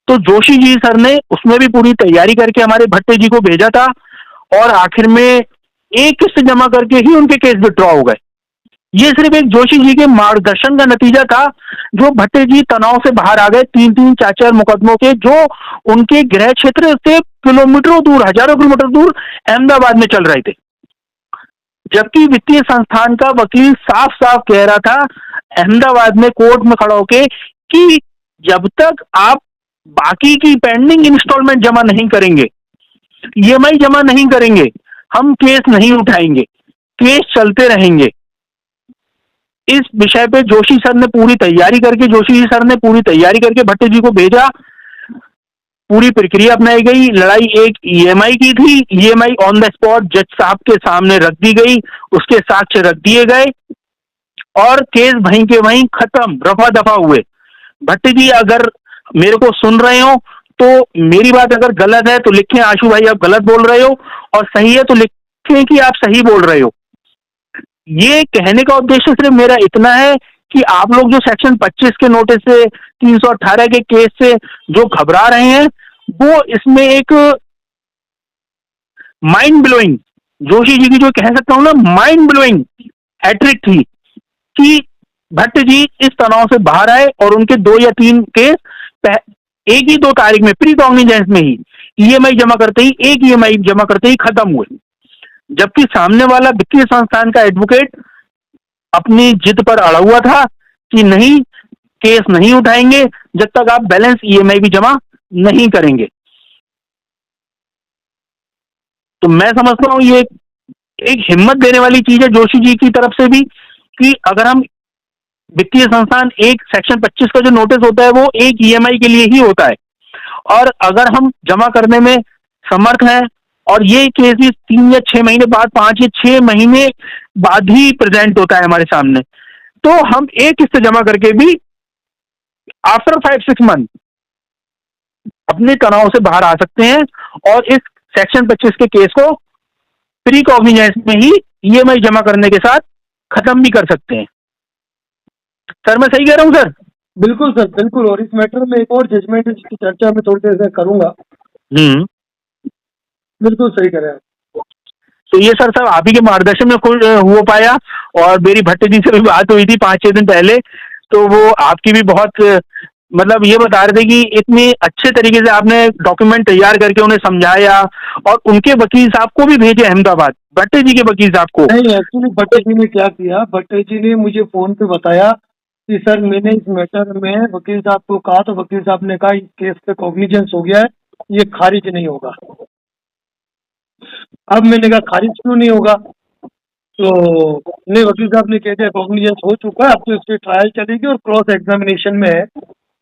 तो जोशी जी सर ने उसमें भी पूरी तैयारी करके हमारे भट्टे जी को भेजा था, और आखिर में एक किस्त जमा करके ही उनके केस विड्रॉ हो गए। ये सिर्फ एक जोशी जी के मार्गदर्शन का नतीजा था, जो भट्टे जी तनाव से बाहर आ गए। 3-3, 4-4 मुकदमों के जो उनके गृह क्षेत्र से किलोमीटरों दूर, हजारों किलोमीटर दूर अहमदाबाद में चल रहे थे। जबकि वित्तीय संस्थान का वकील साफ साफ कह रहा था अहमदाबाद में कोर्ट में खड़ा होके कि जब तक आप बाकी की पेंडिंग इंस्टॉलमेंट जमा नहीं करेंगे, ईएमआई जमा नहीं करेंगे, हम केस नहीं उठाएंगे, केस चलते रहेंगे। इस विषय पे जोशी सर ने पूरी तैयारी करके भट्टे जी को भेजा। पूरी प्रक्रिया अपनाई गई। लड़ाई एक ईएमआई की थी, ईएमआई ऑन द स्पॉट जज साहब के सामने रख दी गई, उसके साक्ष्य रख दिए गए और केस वहीं के वहीं खत्म, रफा दफा हुए। भट्ट जी अगर मेरे को सुन रहे हो तो मेरी बात अगर गलत है तो लिखें आशु भाई आप गलत बोल रहे हो, और सही है तो लिखें कि आप सही बोल रहे हो। ये कहने का उद्देश्य सिर्फ मेरा इतना है कि आप लोग जो सेक्शन 25 के नोटिस से, 318 के केस से जो घबरा रहे हैं, वो इसमें एक माइंड ब्लोइंग, जोशी जी की जो कह सकता हूं ना माइंड ब्लोइंग हैट्रिक थी कि भट्ट जी इस तनाव से बाहर आए और उनके 2 या 3 केस एक ही 2 तारीख में प्री कॉग्निजेंस में ही ईएमआई जमा करते ही, एक ईएमआई जमा करते ही खत्म हुए। जबकि सामने वाला वित्तीय संस्थान का एडवोकेट अपनी जिद पर अड़ा हुआ था कि नहीं, केस नहीं उठाएंगे जब तक आप बैलेंस ईएमआई भी जमा नहीं करेंगे। तो मैं समझता हूं ये एक हिम्मत देने वाली चीज है जोशी जी की तरफ से भी कि अगर हम वित्तीय संस्थान, एक सेक्शन 25 का जो नोटिस होता है वो एक ईएमआई के लिए ही होता है, और अगर हम जमा करने में समर्थ हैं और ये केस भी 3 या 6 महीने बाद, 5 या 6 महीने बाद ही प्रेजेंट होता है हमारे सामने, तो हम एक किस्त जमा करके भी आफ्टर 5-6 मंथ अपने तनाव से बाहर आ सकते हैं और इस सेक्शन 25 के केस को प्री कॉग्निजेंस में ही ईएमआई जमा करने के साथ खत्म भी कर सकते हैं। सर मैं सही कह रहा हूं सर? बिल्कुल सर, बिल्कुल। और इस मैटर में एक और जजमेंट है जिसकी चर्चा मैं थोड़ी देर से करूंगा। बिल्कुल सही कह रहे हैं। तो ये सर सब आप ही के मार्गदर्शन में खुद हो पाया, और मेरी भट्ट जी से भी बात हुई थी 5-6 दिन पहले, तो वो आपकी भी बहुत मतलब ये बता रहे थे कि इतनी अच्छे तरीके से आपने डॉक्यूमेंट तैयार करके उन्हें समझाया, और उनके वकील साहब को भी भेजे अहमदाबाद, भट्टे जी के वकील साहब को। नहीं, एक्चुअली भट्टे जी ने क्या किया, भट्टे जी ने मुझे फोन पे बताया कि सर मैंने इस मैटर में वकील साहब को कहा, तो वकील साहब ने कहा इस केस पे कॉग्निजेंस हो गया है, ये खारिज नहीं होगा। अब मैंने कहा खारिज क्यों नहीं होगा, तो नहीं, वकील साहब ने कह दिया कॉग्निजेंस हो चुका है, अब तो इसकी ट्रायल चलेगी और क्रॉस एग्जामिनेशन में है।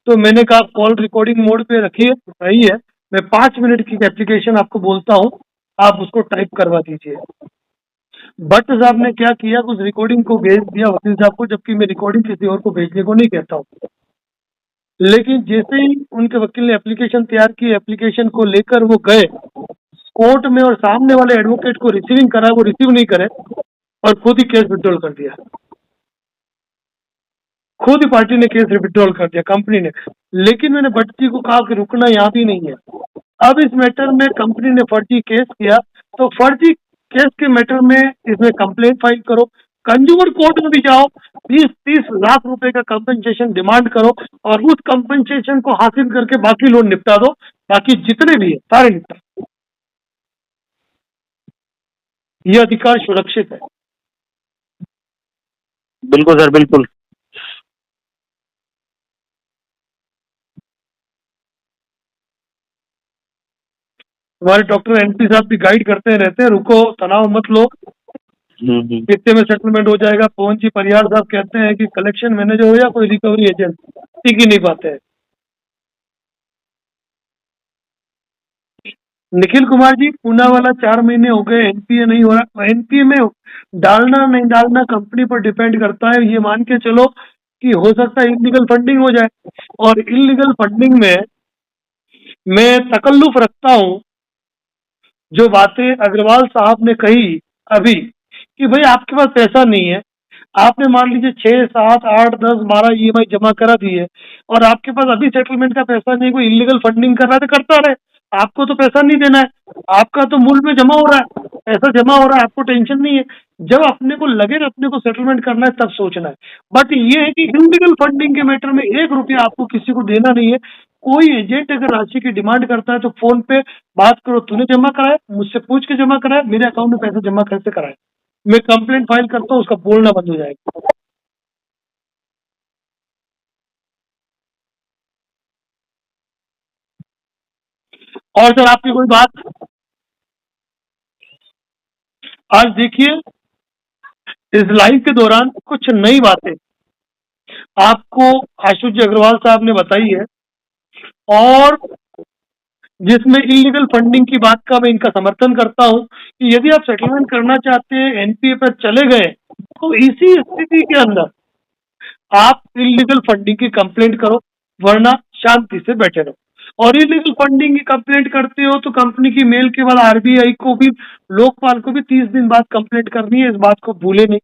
तो मैंने कहा कॉल रिकॉर्डिंग मोड पे रखिए, सही है, मैं 5 मिनट की एप्लीकेशन आपको बोलता हूँ, आप उसको टाइप करवा दीजिए। भट्ट साहब ने क्या किया, उस रिकॉर्डिंग को भेज दिया वकील साहब को, जबकि मैं रिकॉर्डिंग किसी और को भेजने को नहीं कहता हूँ। लेकिन जैसे ही उनके वकील ने एप्लीकेशन तैयार की, एप्लीकेशन को लेकर वो गए कोर्ट में और सामने वाले एडवोकेट को रिसीविंग करा, वो रिसीव नहीं करे और खुद ही केस विड्रॉल कर दिया। खुद ही पार्टी ने केस विड्रॉल कर दिया, कंपनी ने। लेकिन मैंने भट्ट जी को कहा कि रुकना यहाँ भी नहीं है। अब इस मैटर में कंपनी ने फर्जी केस किया, तो फर्जी केस के मैटर में इसमें कंप्लेंट फाइल करो, कंज्यूमर कोर्ट में भी जाओ, 20-30 लाख रुपए का कंपनसेशन डिमांड करो और उस कंपनसेशन को हासिल करके बाकी लोन निपटा दो, बाकी जितने भी है सारे निपटा। ये अधिकार सुरक्षित है। बिल्कुल सर, बिल्कुल। हमारे डॉक्टर एनपी साहब भी गाइड करते रहते हैं, रुको, तनाव मत लो, कितने में सेटलमेंट हो जाएगा। पवन जी परिहार साहब कहते हैं कि कलेक्शन मैनेजर हो या कोई रिकवरी एजेंट, टिक ही नहीं पाते हैं। निखिल कुमार जी, पूना वाला 4 महीने हो गए, एनपीए नहीं हो रहा। एनपीए में डालना नहीं डालना कंपनी पर डिपेंड करता है। ये मान के चलो कि हो सकता है इलीगल फंडिंग हो जाए, और इलीगल फंडिंग में मैं तकल्लुफ रखता हूं, जो बातें अग्रवाल साहब ने कही अभी कि भाई आपके पास पैसा नहीं है, आपने मान लीजिए 6, 7, 8, 10, 12 ईएमआई जमा करा दी है और आपके पास अभी सेटलमेंट का पैसा नहीं, कोई इलीगल फंडिंग कर रहा है तो करता रहे, आपको तो पैसा नहीं देना है, आपका तो मूल में जमा हो रहा है, पैसा जमा हो रहा है, आपको टेंशन नहीं है। जब अपने को लगे ना अपने को सेटलमेंट करना है तब सोचना है। बट ये है कि इलीगल फंडिंग के मैटर में 1 रुपया आपको किसी को देना नहीं है। कोई एजेंट अगर राशि की डिमांड करता है तो फोन पे बात करो, तूने जमा कराया, मुझसे पूछ के जमा कराया, मेरे अकाउंट में पैसा जमा कैसे कराया, मैं कंप्लेंट फाइल करता हूँ, उसका बोलना बंद हो जाएगा। और सर आपकी कोई बात, आज देखिए इस लाइव के दौरान कुछ नई बातें आपको आशुष जी अग्रवाल साहब ने बताई है, और जिसमें इलीगल फंडिंग की बात का मैं इनका समर्थन करता हूं कि यदि आप सेटलमेंट करना चाहते हैं, एनपीए पर चले गए, तो इसी स्थिति के अंदर आप इलीगल फंडिंग की कंप्लेंट करो, वरना शांति से बैठे रहो। और इलीगल फंडिंग की कंप्लेंट करते हो तो कंपनी की मेल केवल आरबीआई को भी, लोकपाल को भी 30 दिन बाद कंप्लेंट करनी है, इस बात को भूले नहीं।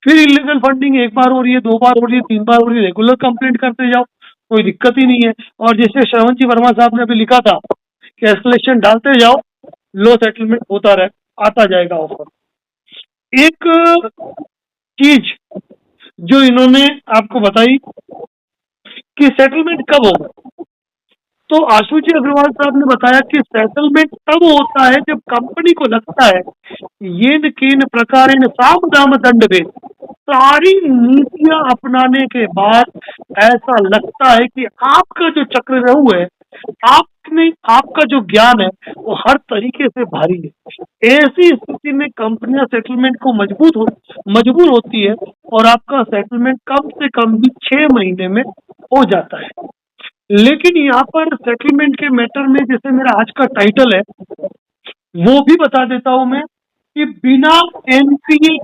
फिर इलीगल फंडिंग एक बार हो रही है, 2 बार हो रही है, 3 बार हो रही है, रेगुलर कंप्लेंट करते जाओ, कोई दिक्कत ही नहीं है। और जैसे श्रवण जी वर्मा साहब ने अभी लिखा था कि एस्केलेशन डालते जाओ, लो सेटलमेंट होता रहे, आता जाएगा ऑफर। एक चीज जो इन्होंने आपको बताई कि सेटलमेंट कब होगा, तो आशुजी अग्रवाल साहब ने बताया कि सेटलमेंट तब होता है जब कंपनी को लगता है येन केन प्रकारेण साम दाम दंड भेद, सारी नीतियां अपनाने के बाद ऐसा लगता है कि आपका जो चक्रव्यूह है, आपने आपका जो ज्ञान है वो हर तरीके से भारी है। ऐसी स्थिति में कंपनियां सेटलमेंट को मजबूर होती है और आपका सेटलमेंट कम से कम भी 6 महीने में हो जाता है। लेकिन यहाँ पर सेटलमेंट के मैटर में, जैसे मेरा आज का टाइटल है, वो भी बता देता हूं मैं कि बिना एनपीए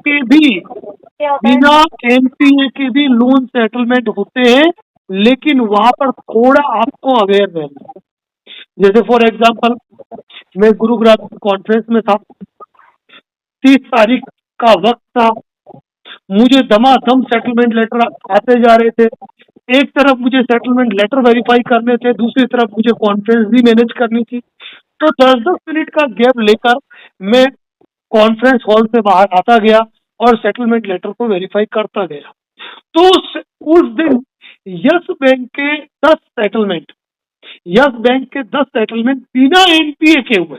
के भी लोन सेटलमेंट होते हैं, लेकिन वहां पर थोड़ा आपको अवेयर रहना है। जैसे फॉर एग्जांपल, मैं गुरुग्राम कॉन्फ्रेंस में था, 30 तारीख का वक्त था, मुझे दमादम सेटलमेंट लेटर आते जा रहे थे। एक तरफ मुझे सेटलमेंट लेटर वेरीफाई करने थे, दूसरी तरफ मुझे कॉन्फ्रेंस भी मैनेज करनी थी। तो 10-10 मिनट का गैप लेकर मैं कॉन्फ्रेंस हॉल से बाहर आता गया और सेटलमेंट लेटर को वेरीफाई करता गया। तो उस दिन यस बैंक के 10 सेटलमेंट बिना एनपीए के हुए,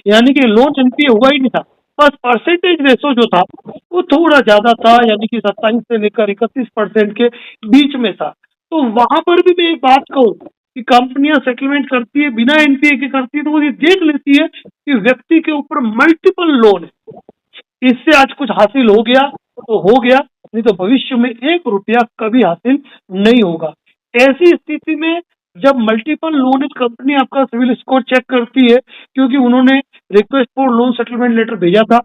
यानी कि लोन एनपीए हुआ ही नहीं था, बस परसेंटेज रेशो जो था वो थोड़ा ज्यादा था, यानी कि 27 से लेकर 31% के बीच में था। तो वहां पर भी मैं एक बात कहूँ कि कंपनियां सेटलमेंट करती है, बिना एनपीए के करती है, तो वो ये देख लेती है कि व्यक्ति के ऊपर मल्टीपल लोन है, इससे आज कुछ हासिल हो गया तो हो गया, नहीं तो भविष्य में 1 रुपया कभी हासिल नहीं होगा। ऐसी स्थिति में जब मल्टीपल लोन कंपनी आपका सिविल स्कोर चेक करती है, क्योंकि उन्होंने request for loan settlement letter भेजा था,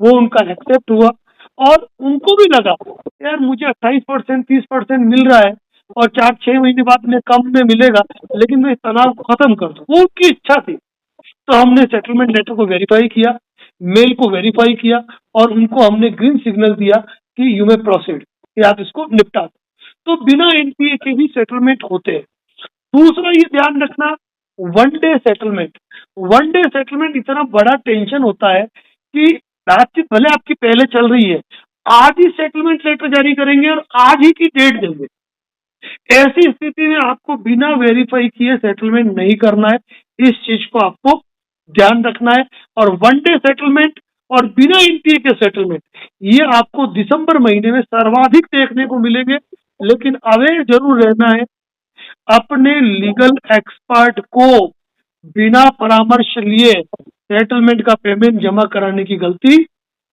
वो उनका एक्सेप्ट हुआ और उनको भी लगा यार मुझे 28% 30% मिल रहा है और 4-6 महीने बाद में कम में मिलेगा, लेकिन मैं इस तनाव को खत्म कर दूं, वो उनकी इच्छा थी। तो हमने सेटलमेंट लेटर को वेरीफाई किया, मेल को वेरीफाई किया और उनको हमने ग्रीन सिग्नल दिया कि यू मे प्रोसीड, कि आप इसको निपटा दो। तो बिना एनपीए के भी सेटलमेंट होते हैं। दूसरा ये ध्यान रखना, वन डे सेटलमेंट इतना बड़ा टेंशन होता है कि बातचीत भले आपकी पहले चल रही है, आज ही सेटलमेंट लेटर जारी करेंगे और आज ही की डेट देंगे। ऐसी स्थिति में आपको बिना वेरीफाई किए सेटलमेंट नहीं करना है, इस चीज को आपको ध्यान रखना है। और वन डे सेटलमेंट और बिना एनपीए के सेटलमेंट, ये आपको दिसंबर महीने में सर्वाधिक देखने को मिलेंगे। लेकिन अवेयर जरूर रहना है, अपने लीगल एक्सपर्ट को बिना परामर्श लिए सेटलमेंट का पेमेंट जमा कराने की गलती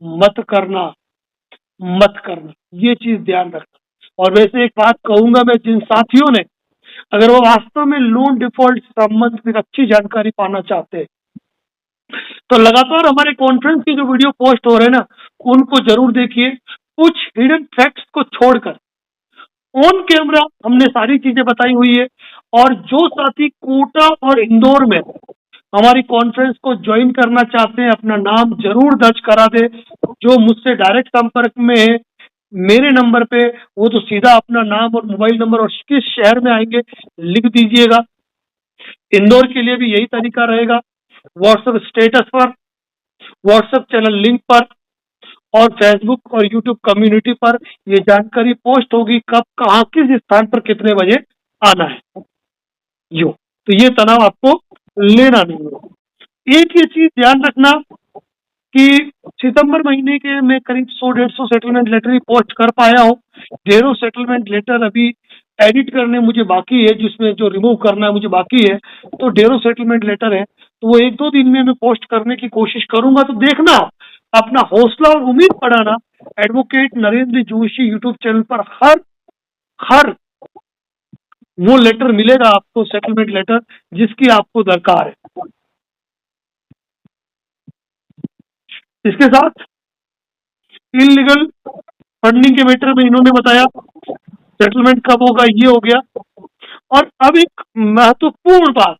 मत करना, ये चीज ध्यान रखना। और वैसे एक बात कहूंगा मैं, जिन साथियों ने, अगर वो वास्तव में लोन डिफॉल्ट संबंध में अच्छी जानकारी पाना चाहते हैं, तो लगातार हमारे कॉन्फ्रेंस की जो वीडियो पोस्ट हो रहे हैं ना, उनको जरूर देखिए। कुछ हिडन फैक्ट्स को छोड़कर ऑन कैमरा हमने सारी चीजें बताई हुई है। और जो साथी कोटा और इंदौर में हमारी कॉन्फ्रेंस को ज्वाइन करना चाहते हैं, अपना नाम जरूर दर्ज करा दे। जो मुझसे डायरेक्ट संपर्क में है मेरे नंबर पे, वो तो सीधा अपना नाम और मोबाइल नंबर और किस शहर में आएंगे लिख दीजिएगा। इंदौर के लिए भी यही तरीका रहेगा, व्हाट्सएप स्टेटस पर, व्हाट्सएप चैनल लिंक पर और फेसबुक और यूट्यूब कम्युनिटी पर ये जानकारी पोस्ट होगी, कब कहाँ किस स्थान पर कितने बजे आना है। यो तो ये तनाव आपको लेना नहीं है। एक ये चीज ध्यान रखना कि सितंबर महीने के मैं करीब 100-150 सेटलमेंट लेटर ही पोस्ट कर पाया हूँ। ढेरों सेटलमेंट लेटर अभी एडिट करने मुझे बाकी है, जिसमें जो रिमूव करना है मुझे बाकी है। तो ढेरों सेटलमेंट लेटर है, तो वो 1-2 दिन में मैं पोस्ट करने की कोशिश करूंगा। तो देखना, अपना हौसला और उम्मीद बढ़ाना। Advocate Narendra Joshi YouTube channel पर हर वो लेटर मिलेगा आपको, सेटलमेंट लेटर, जिसकी आपको दरकार है। इसके साथ इलीगल फंडिंग के मैटर में इन्होंने बताया सेटलमेंट कब होगा, ये हो गया। और अब एक महत्वपूर्ण बात,